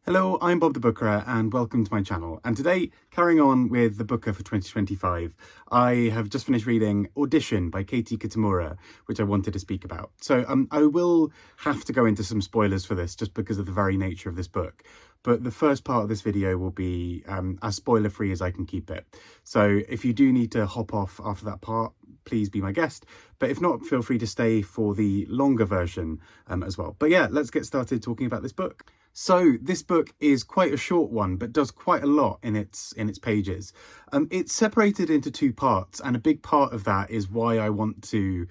Hello, I'm Bob the Booker and welcome to my channel. And today, carrying on with the Booker for 2025, I have just finished reading Audition by Kitamura, which I wanted to speak about. So I will have to go into some spoilers for this just because of the very nature of this book. But the first part of this video will be as spoiler-free as I can keep it. So if you do need to hop off after that part, please be my guest. But if not, feel free to stay for the longer version as well. But yeah, let's get started talking about this book. So this book is quite a short one, but does quite a lot in its pages. It's separated into two parts, and a big part of that is why I want to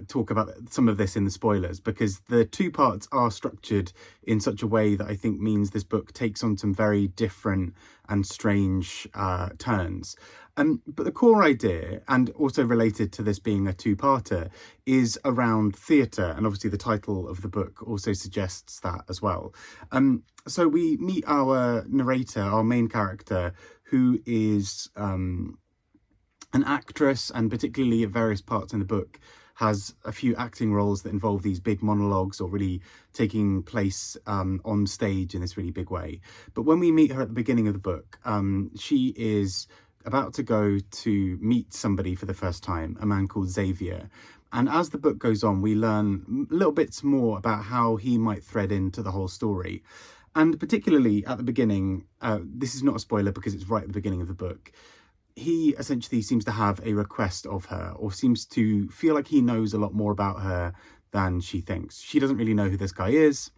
talk about some of this in the spoilers, because the two parts are structured in such a way that I think means this book takes on some very different and strange turns. But the core idea, and also related to this being a two-parter, is around theatre, and obviously the title of the book also suggests that as well. So we meet our narrator, our main character, who is an actress, and particularly at various parts in the book has a few acting roles that involve these big monologues or really taking place on stage in this really big way. But when we meet her at the beginning of the book, she is about to go to meet somebody for the first time, a man called Xavier. And as the book goes on, we learn little bits more about how he might thread into the whole story. And particularly at the beginning, this is not a spoiler because it's right at the beginning of the book, he essentially seems to have a request of her, or seems to feel like he knows a lot more about her than she thinks. She doesn't really know who this guy is.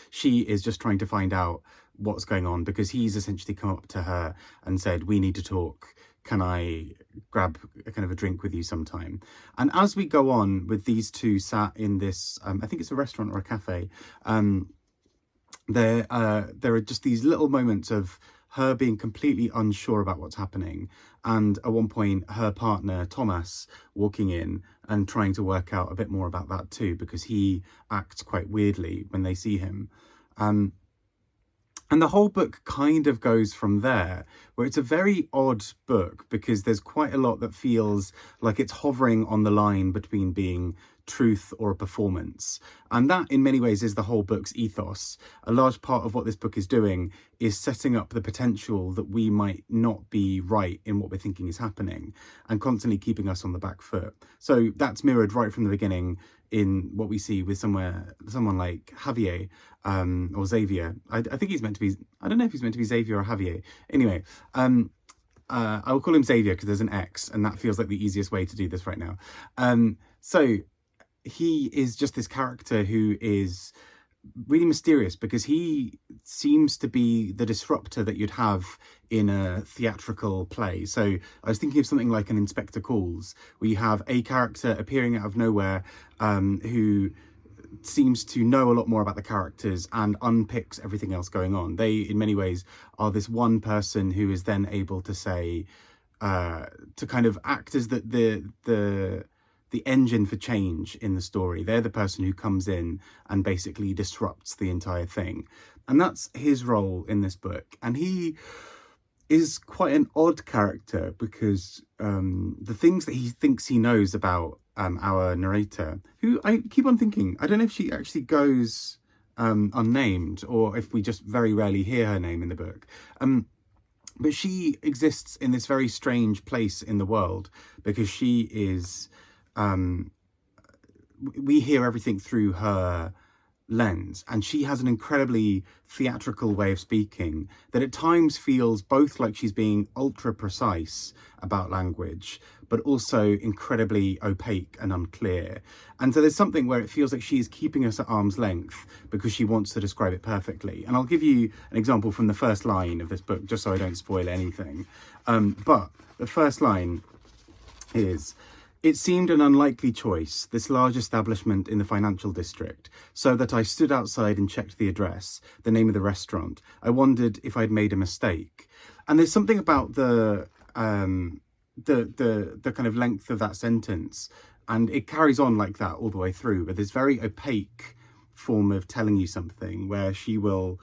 She is just trying to find out what's going on because he's essentially come up to her and said, "We need to talk. Can I grab a kind of a drink with you sometime?" And as we go on with these two sat in this, I think it's a restaurant or a cafe, there are just these little moments of her being completely unsure about what's happening, and at one point her partner Thomas walking in and trying to work out a bit more about that too, because he acts quite weirdly when they see him. And the whole book kind of goes from there, where it's a very odd book because there's quite a lot that feels like it's hovering on the line between being truth or a performance. And that in many ways is the whole book's ethos. A large part of what this book is doing is setting up the potential that we might not be right in what we're thinking is happening, and constantly keeping us on the back foot. So that's mirrored right from the beginning in what we see with someone like Javier, or Xavier. I think he's meant to be, I don't know if he's meant to be Xavier or Javier. Anyway, I will call him Xavier because there's an X, and that feels like the easiest way to do this right now. So he is just this character who is really mysterious because he seems to be the disruptor that you'd have in a theatrical play. So I was thinking of something like an Inspector Calls, where you have a character appearing out of nowhere who seems to know a lot more about the characters and unpicks everything else going on. They, in many ways, are this one person who is then able to say, to kind of act as the engine for change in the story. They're the person who comes in and basically disrupts the entire thing. And that's his role in this book. And he is quite an odd character because the things that he thinks he knows about our narrator, who I keep on thinking, I don't know if she actually goes unnamed or if we just very rarely hear her name in the book. But she exists in this very strange place in the world because she is... we hear everything through her lens, and she has an incredibly theatrical way of speaking that at times feels both like she's being ultra precise about language, but also incredibly opaque and unclear. And so there's something where it feels like she's keeping us at arm's length because she wants to describe it perfectly. And I'll give you an example from the first line of this book, just so I don't spoil anything. But the first line is: "It seemed an unlikely choice, this large establishment in the financial district, so that I stood outside and checked the address, the name of the restaurant. I wondered if I'd made a mistake." And there's something about the kind of length of that sentence, and it carries on like that all the way through, but this very opaque form of telling you something where she will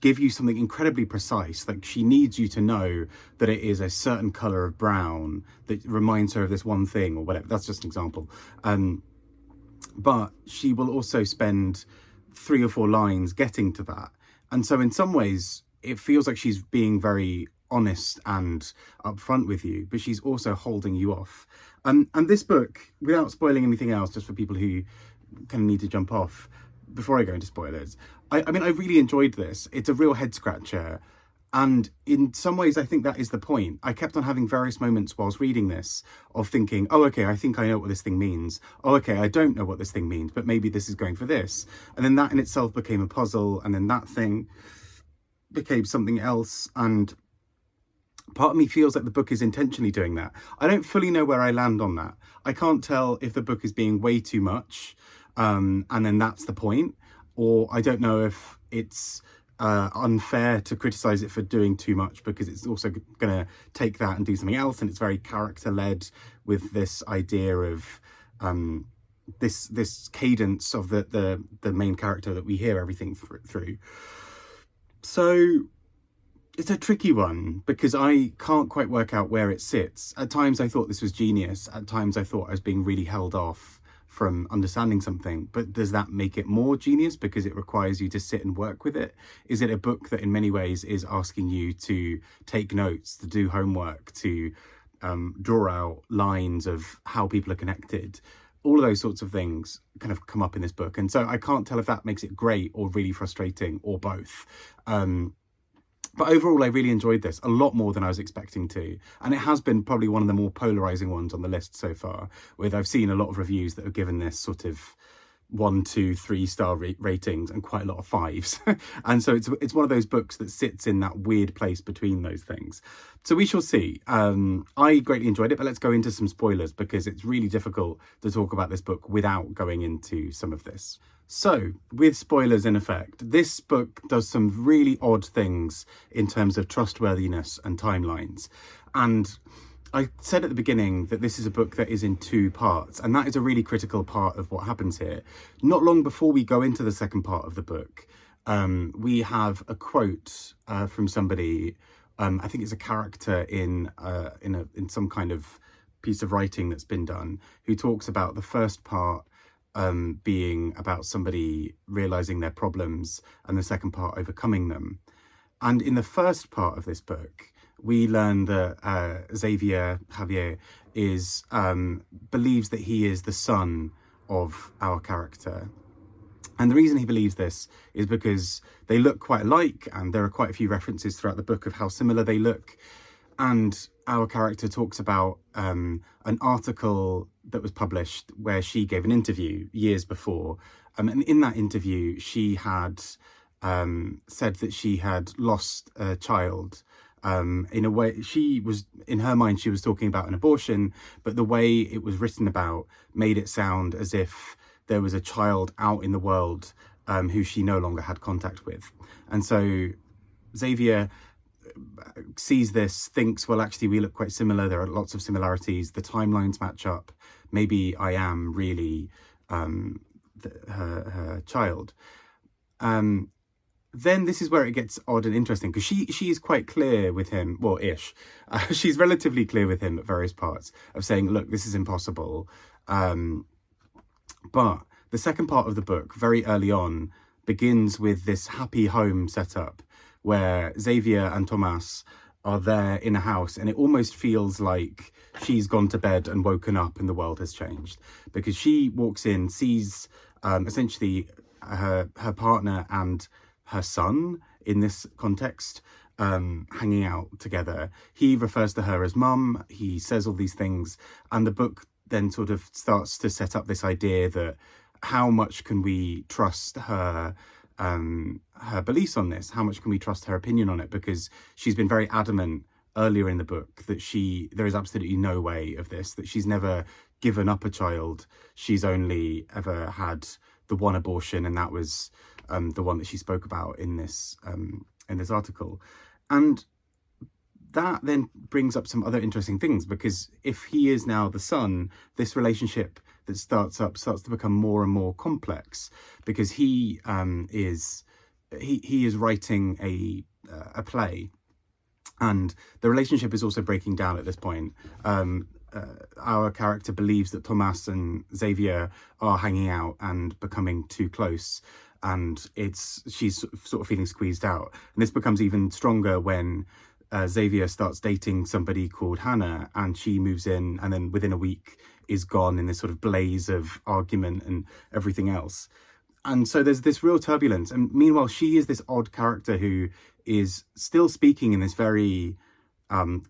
give you something incredibly precise, like she needs you to know that it is a certain color of brown that reminds her of this one thing or whatever. That's just an example. But she will also spend 3 or 4 lines getting to that. And so in some ways, it feels like she's being very honest and upfront with you, but she's also holding you off. And this book, without spoiling anything else, just for people who kind of need to jump off before I go into spoilers, I mean, I really enjoyed this. It's a real head scratcher. And in some ways, I think that is the point. I kept on having various moments whilst reading this of thinking, oh, okay, I think I know what this thing means. Oh, okay, I don't know what this thing means, but maybe this is going for this. And then that in itself became a puzzle. And then that thing became something else. And part of me feels like the book is intentionally doing that. I don't fully know where I land on that. I can't tell if the book is being way too much, and then that's the point. Or I don't know if it's unfair to criticize it for doing too much, because it's also going to take that and do something else, and it's very character led with this idea of this cadence of the main character that we hear everything through. So it's a tricky one, because I can't quite work out where it sits. At times I thought this was genius, at times I thought I was being really held off from understanding something, but does that make it more genius because it requires you to sit and work with it? Is it a book that in many ways is asking you to take notes, to do homework, to draw out lines of how people are connected? All of those sorts of things kind of come up in this book, and so I can't tell if that makes it great or really frustrating or both. But overall, I really enjoyed this a lot more than I was expecting to. And it has been probably one of the more polarizing ones on the list so far, with I've seen a lot of reviews that have given this sort of 1, 2, 3 star ratings and quite a lot of 5s. And so it's one of those books that sits in that weird place between those things. So we shall see. I greatly enjoyed it, but let's go into some spoilers, because it's really difficult to talk about this book without going into some of this. So, with spoilers in effect, this book does some really odd things in terms of trustworthiness and timelines. And I said at the beginning that this is a book that is in 2 parts, and that is a really critical part of what happens here. Not long before we go into the second part of the book, we have a quote from somebody. I think it's a character in some kind of piece of writing that's been done, who talks about the first part being about somebody realizing their problems and the second part overcoming them. And in the first part of this book, we learn that Javier is believes that he is the son of our character. And the reason he believes this is because they look quite alike, and there are quite a few references throughout the book of how similar they look. And our character talks about an article that was published where she gave an interview years before. And in that interview, she had said that she had lost a child. In a way, she was, in her mind, she was talking about an abortion, but the way it was written about made it sound as if there was a child out in the world who she no longer had contact with. And so Xavier sees this, thinks, well, actually, we look quite similar. There are lots of similarities. The timelines match up. Maybe I am really her child. Then this is where it gets odd and interesting, because she is quite clear with him, well, ish. She's relatively clear with him at various parts of saying, look, this is impossible. But the second part of the book, very early on, begins with this happy home setup where Xavier and Thomas are there in a house, and it almost feels like she's gone to bed and woken up and the world has changed, because she walks in, sees essentially her partner and her son in this context hanging out together. He refers to her as mum, he says all these things, and the book then sort of starts to set up this idea that how much can we trust her beliefs on this? How much can we trust her opinion on it? Because she's been very adamant earlier in the book that there is absolutely no way of this, that she's never given up a child. She's only ever had the one abortion, and that was the one that she spoke about in this article. And that then brings up some other interesting things, because if he is now the son, this relationship that starts to become more and more complex, because he is writing a play, and the relationship is also breaking down at this point. Our character believes that Thomas and Xavier are hanging out and becoming too close, and she's sort of feeling squeezed out. And this becomes even stronger when Xavier starts dating somebody called Hannah, and she moves in, and then within a week is gone in this sort of blaze of argument and everything else. And so there's this real turbulence. And meanwhile, she is this odd character who is still speaking in this very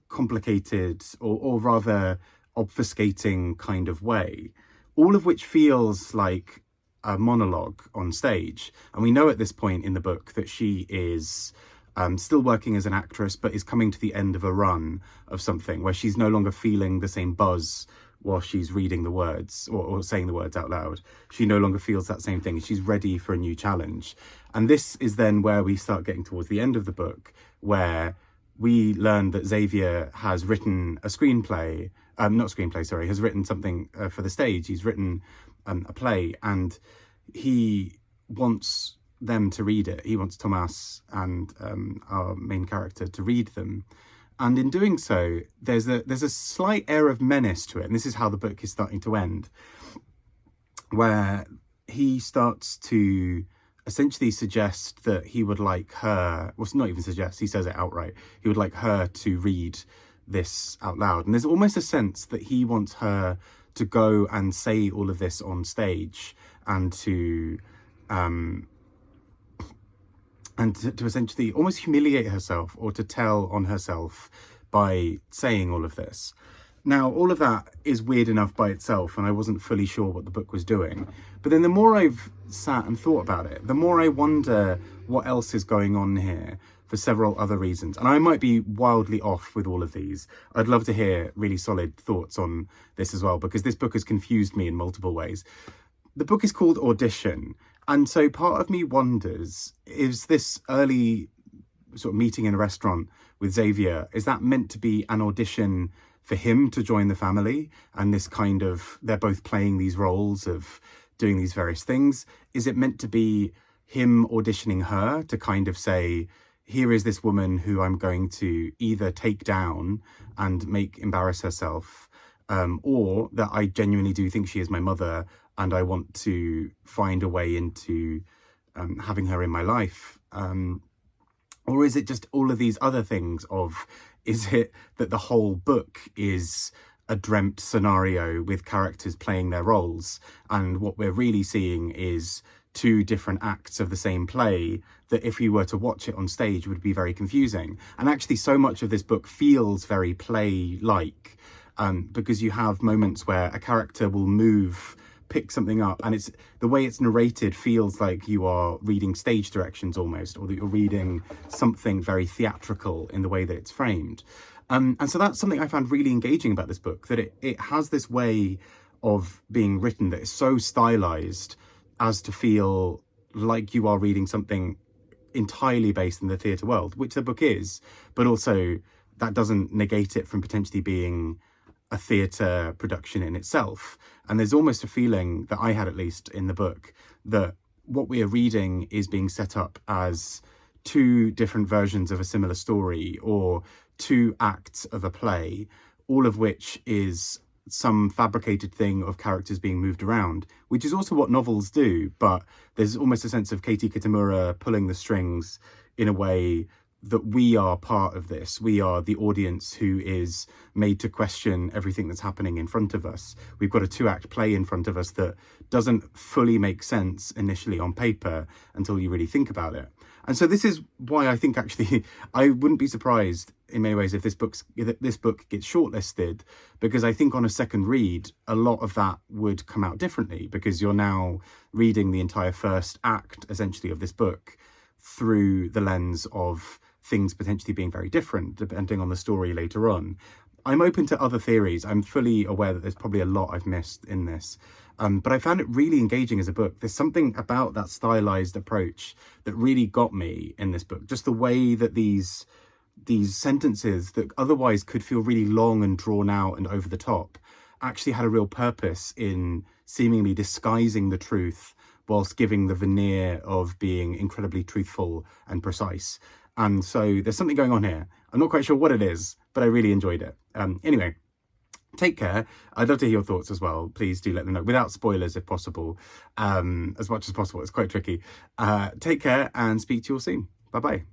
complicated or rather obfuscating kind of way, all of which feels like a monologue on stage. And we know at this point in the book that she is still working as an actress, but is coming to the end of a run of something where she's no longer feeling the same buzz while she's reading the words or saying the words out loud. She no longer feels that same thing. She's ready for a new challenge. And this is then where we start getting towards the end of the book, where we learn that Xavier has written a screenplay, has written something for the stage. He's written a play, and he wants them to read it. He wants Thomas and our main character to read them. And in doing so, there's a slight air of menace to it. And this is how the book is starting to end, where he starts to essentially suggest that he would like her, well, not even suggest, he says it outright, he would like her to read this out loud. And there's almost a sense that he wants her to go and say all of this on stage and to essentially almost humiliate herself, or to tell on herself by saying all of this. Now, all of that is weird enough by itself, and I wasn't fully sure what the book was doing. But then the more I've sat and thought about it, the more I wonder what else is going on here for several other reasons. And I might be wildly off with all of these. I'd love to hear really solid thoughts on this as well, because this book has confused me in multiple ways. The book is called Audition. And so part of me wonders, is this early sort of meeting in a restaurant with Xavier, is that meant to be an audition for him to join the family? And this kind of, they're both playing these roles of doing these various things. Is it meant to be him auditioning her to kind of say, here is this woman who I'm going to either take down and make embarrass herself, or that I genuinely do think she is my mother, and I want to find a way into having her in my life? Or is it just all of these other things of, is it that the whole book is a dreamt scenario with characters playing their roles, and what we're really seeing is two different acts of the same play that if you were to watch it on stage would be very confusing? And actually so much of this book feels very play-like, because you have moments where a character will move, pick something up, and it's the way it's narrated feels like you are reading stage directions almost, or that you're reading something very theatrical in the way that it's framed. And so that's something I found really engaging about this book, that it has this way of being written that is so stylized as to feel like you are reading something entirely based in the theatre world, which the book is, but also that doesn't negate it from potentially being a theatre production in itself. And there's almost a feeling that I had, at least in the book, that what we are reading is being set up as two different versions of a similar story, or two acts of a play, all of which is some fabricated thing of characters being moved around, which is also what novels do, but there's almost a sense of Katie Kitamura pulling the strings in a way that we are part of this. We are the audience who is made to question everything that's happening in front of us. We've got a two-act play in front of us that doesn't fully make sense initially on paper until you really think about it. And so this is why I think actually I wouldn't be surprised in many ways if this book gets shortlisted, because I think on a second read a lot of that would come out differently, because you're now reading the entire first act essentially of this book through the lens of things potentially being very different depending on the story later on. I'm open to other theories. I'm fully aware that there's probably a lot I've missed in this, but I found it really engaging as a book. There's something about that stylized approach that really got me in this book. Just the way that these sentences that otherwise could feel really long and drawn out and over the top actually had a real purpose in seemingly disguising the truth whilst giving the veneer of being incredibly truthful and precise. And so there's something going on here. I'm not quite sure what it is, but I really enjoyed it. Anyway, Take care. I'd love to hear your thoughts as well. Please do let them know, without spoilers if possible, as much as possible. It's quite tricky. Take care and speak to you all soon. Bye bye.